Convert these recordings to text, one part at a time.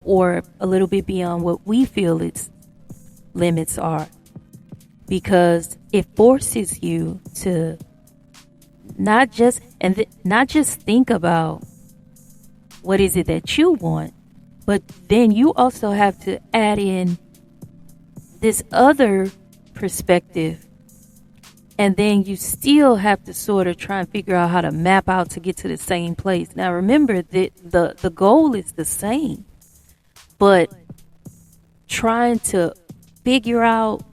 or a little bit beyond what we feel its limits are, because it forces you to not just think about what is it that you want, but then you also have to add in this other perspective, and then you still have to sort of try and figure out how to map out to get to the same place. Now remember that the goal is the same, but trying to figure out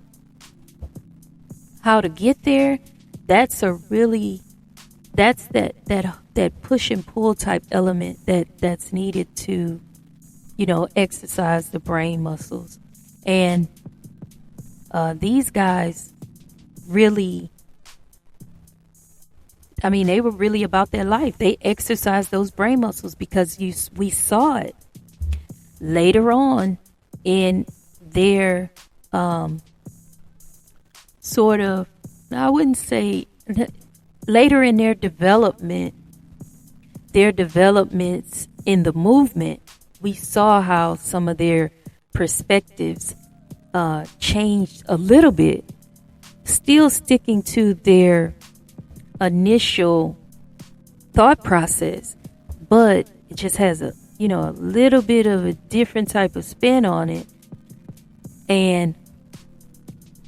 how to get there, that's that push and pull type element that's needed to, exercise the brain muscles. And these guys really, they were really about their life. They exercised those brain muscles because we saw it later on in their sort of, I wouldn't say later in their developments in the movement, we saw how some of their perspectives changed a little bit, still sticking to their initial thought process, but it just has a little bit of a different type of spin on it. And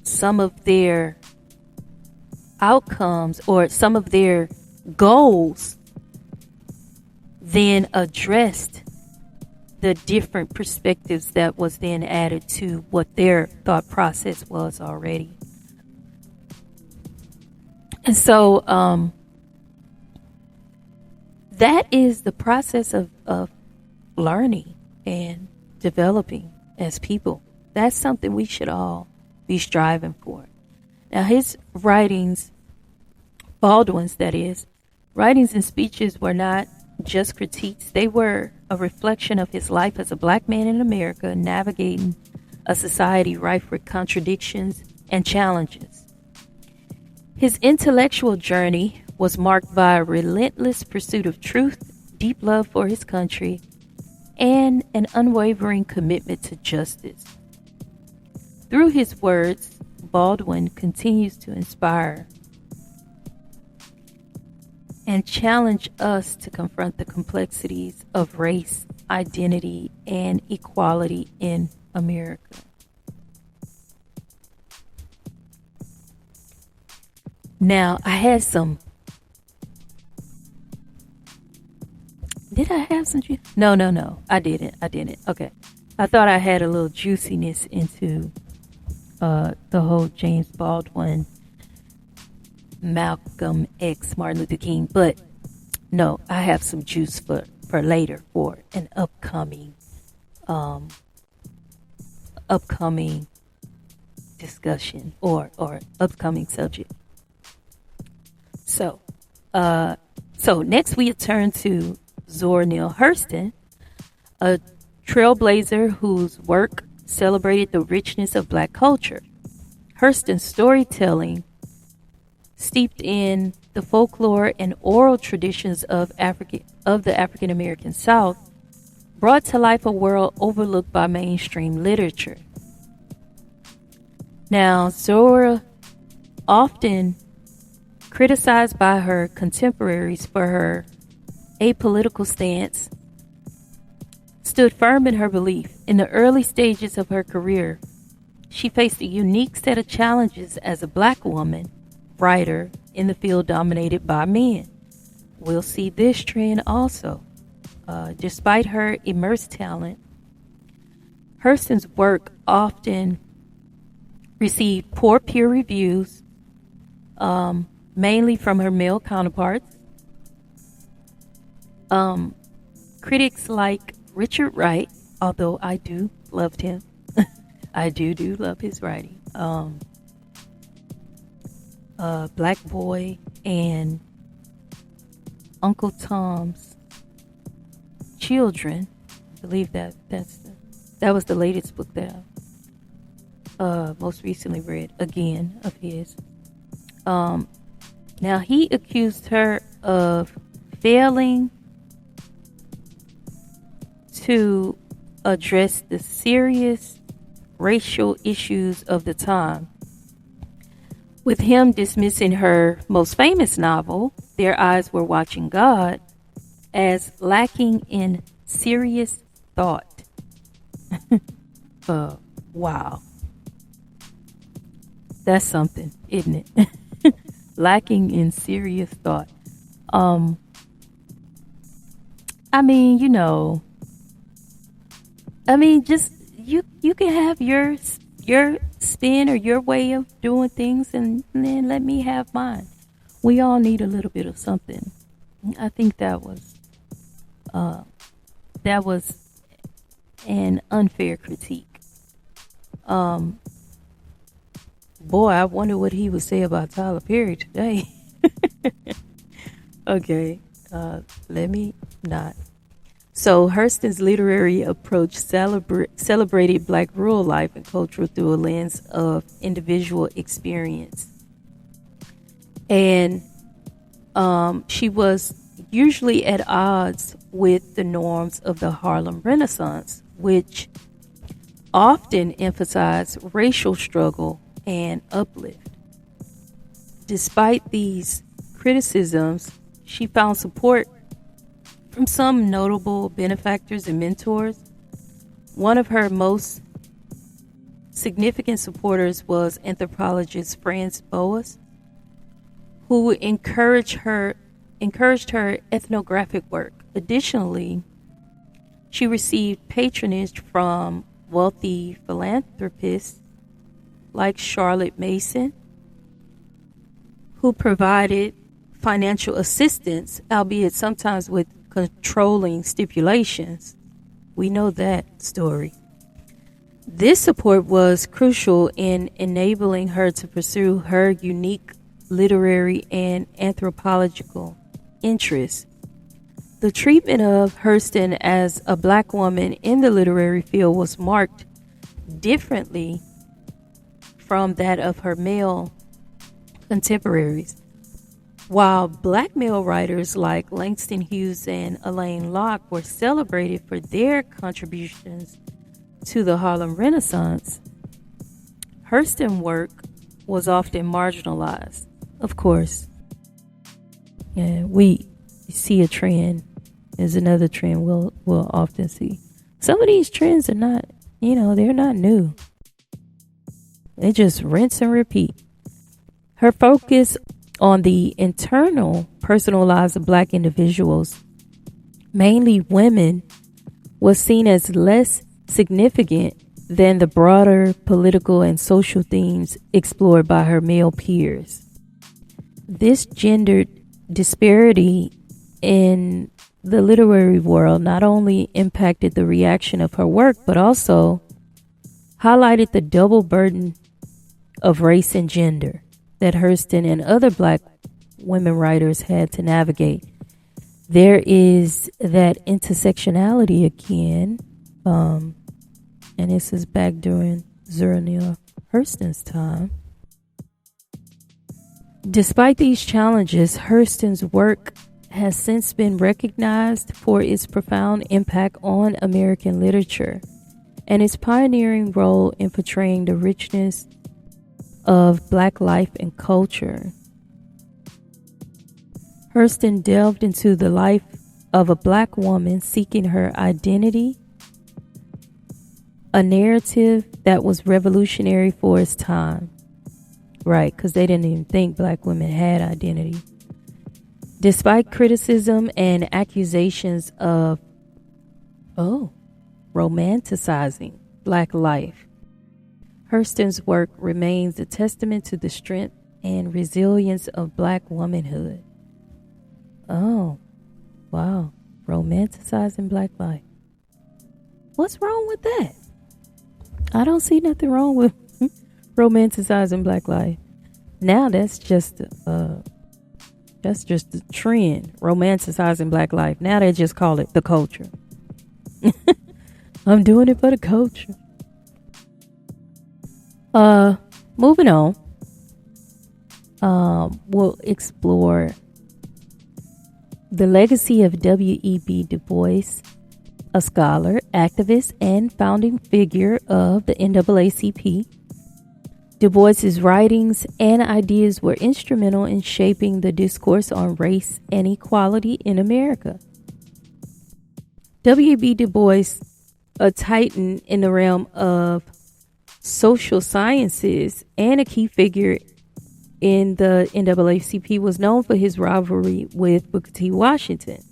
some of their outcomes or some of their goals then addressed the different perspectives that was then added to what their thought process was already. And so that is the process of learning and developing as people. That's something we should all be striving for. Now, his writings, Baldwin's that is, writings and speeches were not just critiques. They were a reflection of his life as a black man in America, navigating a society rife with contradictions and challenges. His intellectual journey was marked by a relentless pursuit of truth, deep love for his country, and an unwavering commitment to justice. Through his words, Baldwin continues to inspire and challenge us to confront the complexities of race, identity, and equality in America. Now, I had some. Did I have some juice? No. I didn't. Okay. I thought I had a little juiciness into the whole James Baldwin, Malcolm X, Martin Luther King, but no, I have some juice for later for an upcoming discussion or upcoming subject. So next we turn to Zora Neale Hurston, a trailblazer whose work celebrated the richness of black culture. Hurston's storytelling, steeped in the folklore and oral traditions of the African American South, brought to life a world overlooked by mainstream literature. Now, Zora, often criticized by her contemporaries for her apolitical stance, stood firm in her belief. In the early stages of her career, she faced a unique set of challenges as a black woman writer in the field dominated by men. We'll see this trend also. Despite her immense talent, Hurston's work often received poor peer reviews, mainly from her male counterparts. Critics like Richard Wright, although I do loved him. I do love his writing. Black Boy and Uncle Tom's Children. I believe that was the latest book that I most recently read again of his. Now he accused her of failing to addressed the serious racial issues of the time, with him dismissing her most famous novel, Their Eyes Were Watching God, as lacking in serious thought. Wow. That's something, isn't it? Lacking in serious thought. I mean, just you can have your spin or your way of doing things, and then let me have mine. We all need a little bit of something. I think that was an unfair critique. Boy, I wonder what he would say about Tyler Perry today. Okay, let me not. So Hurston's literary approach celebrated Black rural life and culture through a lens of individual experience. And she was usually at odds with the norms of the Harlem Renaissance, which often emphasized racial struggle and uplift. Despite these criticisms, she found support from some notable benefactors and mentors. One of her most significant supporters was anthropologist Franz Bois, who encouraged her ethnographic work. Additionally, she received patronage from wealthy philanthropists like Charlotte Mason, who provided financial assistance, albeit sometimes with controlling stipulations. We know that story. This support was crucial in enabling her to pursue her unique literary and anthropological interests. The treatment of Hurston as a Black woman in the literary field was marked differently from that of her male contemporaries. While Black male writers like Langston Hughes and Alain Locke were celebrated for their contributions to the Harlem Renaissance, Hurston's work was often marginalized. Of course, we see a trend. There's another trend we'll often see. Some of these trends are not, they're not new. They just rinse and repeat. Her focus on the internal personal lives of Black individuals, mainly women, was seen as less significant than the broader political and social themes explored by her male peers. This gendered disparity in the literary world not only impacted the reaction of her work, but also highlighted the double burden of race and gender that Hurston and other Black women writers had to navigate. There is that intersectionality again, and this is back during Zora Neale Hurston's time. Despite these challenges, Hurston's work has since been recognized for its profound impact on American literature and its pioneering role in portraying the richness of Black life and culture. Hurston delved into the life of a Black woman seeking her identity, a narrative that was revolutionary for its time. Right, because they didn't even think Black women had identity. Despite criticism and accusations of, romanticizing Black life, Hurston's work remains a testament to the strength and resilience of Black womanhood. Oh, wow. Romanticizing Black life. What's wrong with that? I don't see nothing wrong with romanticizing Black life. Now that's just a trend, romanticizing Black life. Now they just call it the culture. I'm doing it for the culture. Moving on. We'll explore the legacy of W.E.B. Du Bois, a scholar, activist, and founding figure of the NAACP. Du Bois's writings and ideas were instrumental in shaping the discourse on race and equality in America. W.E.B. Du Bois, a titan in the realm of social sciences and a key figure in the NAACP, was known for his rivalry with Booker T. Washington.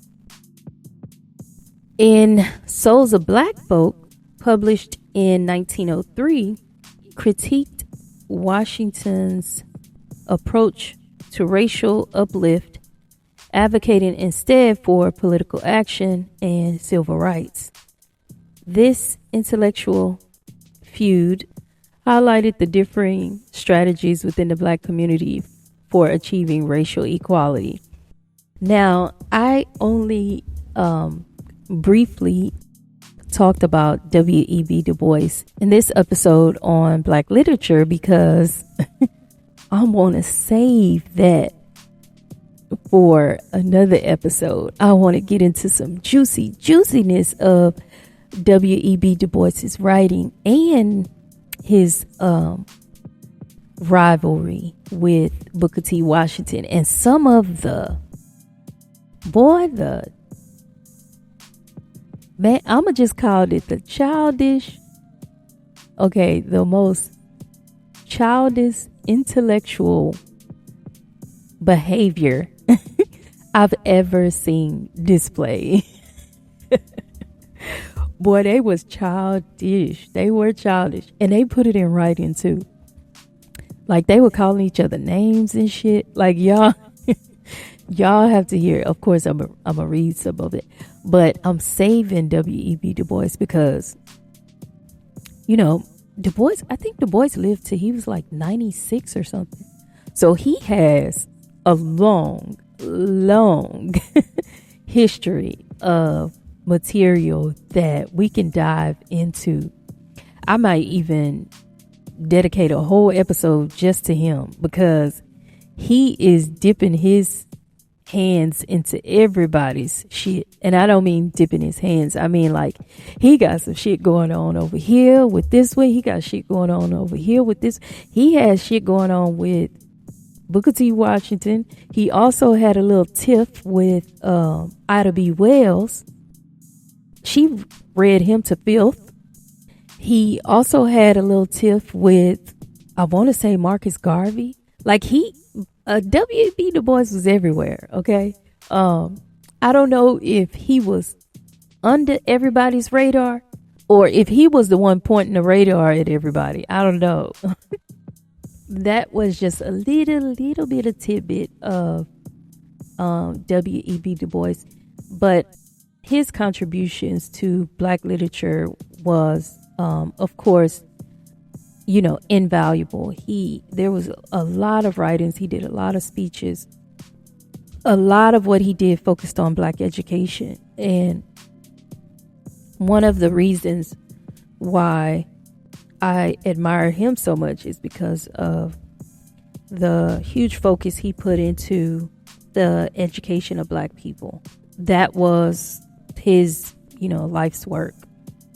In Souls of Black Folk, published in 1903, he critiqued Washington's approach to racial uplift, advocating instead for political action and civil rights. This intellectual feud highlighted the differing strategies within the Black community for achieving racial equality. Now, I only briefly talked about W.E.B. Du Bois in this episode on Black literature because I want to save that for another episode. I want to get into some juiciness of W.E.B. Du Bois's writing and his rivalry with Booker T. Washington and some of the man, I'ma just call it the most childish intellectual behavior I've ever seen displayed. Boy, they was childish. They were childish. And they put it in writing too. Like they were calling each other names and shit. Like y'all have to hear it. Of course, I'm gonna read some of it. But I'm saving W.E.B. Du Bois because, you know, Du Bois, I think Du Bois lived till he was like 96 or something. So he has a long history of material that we can dive into. I might even dedicate a whole episode just to him because he is dipping his hands into everybody's shit. And I don't mean dipping his hands. I mean like he got some shit going on over here with this way. He got shit going on over here with this. He has shit going on with Booker T. Washington. He also had a little tiff with Ida B. Wells. She read him to filth. He also had a little tiff with, I want to say, Marcus Garvey. Like W.E.B. Du Bois was everywhere. Okay. I don't know if he was under everybody's radar or if he was the one pointing the radar at everybody. I don't know. That was just a little bit of tidbit of W.E.B. Du Bois, but his contributions to Black literature was, of course, you know, invaluable. There was a lot of writings. He did a lot of speeches. A lot of what he did focused on Black education. And one of the reasons why I admire him so much is because of the huge focus he put into the education of Black people. That was his, you know, life's work,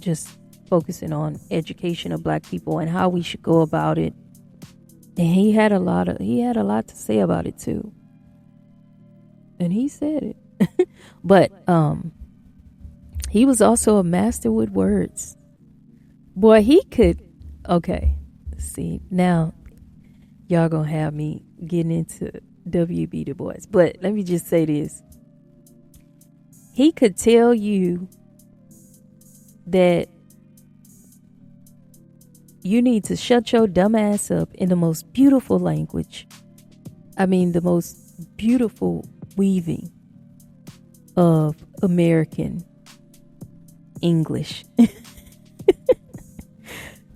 just focusing on education of Black people and how we should go about it. And he had a lot to say about it too. And he said it. But he was also a master with words. Boy, he could. Okay, see, now y'all gonna have me getting into W.E.B. Du Bois. But let me just say this. He could tell you that you need to shut your dumb ass up in the most beautiful language. I mean, the most beautiful weaving of American English.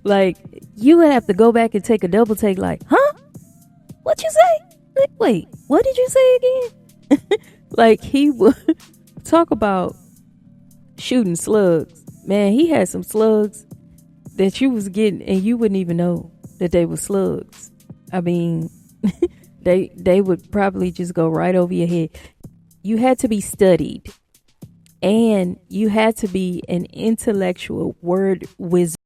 Like, you would have to go back and take a double take like, huh? What you say? Like, wait, what did you say again? Like, he would talk about shooting slugs. Man, he had some slugs that you was getting and you wouldn't even know that they were slugs. I mean, they would probably just go right over your head. You had to be studied And you had to be an intellectual word wizard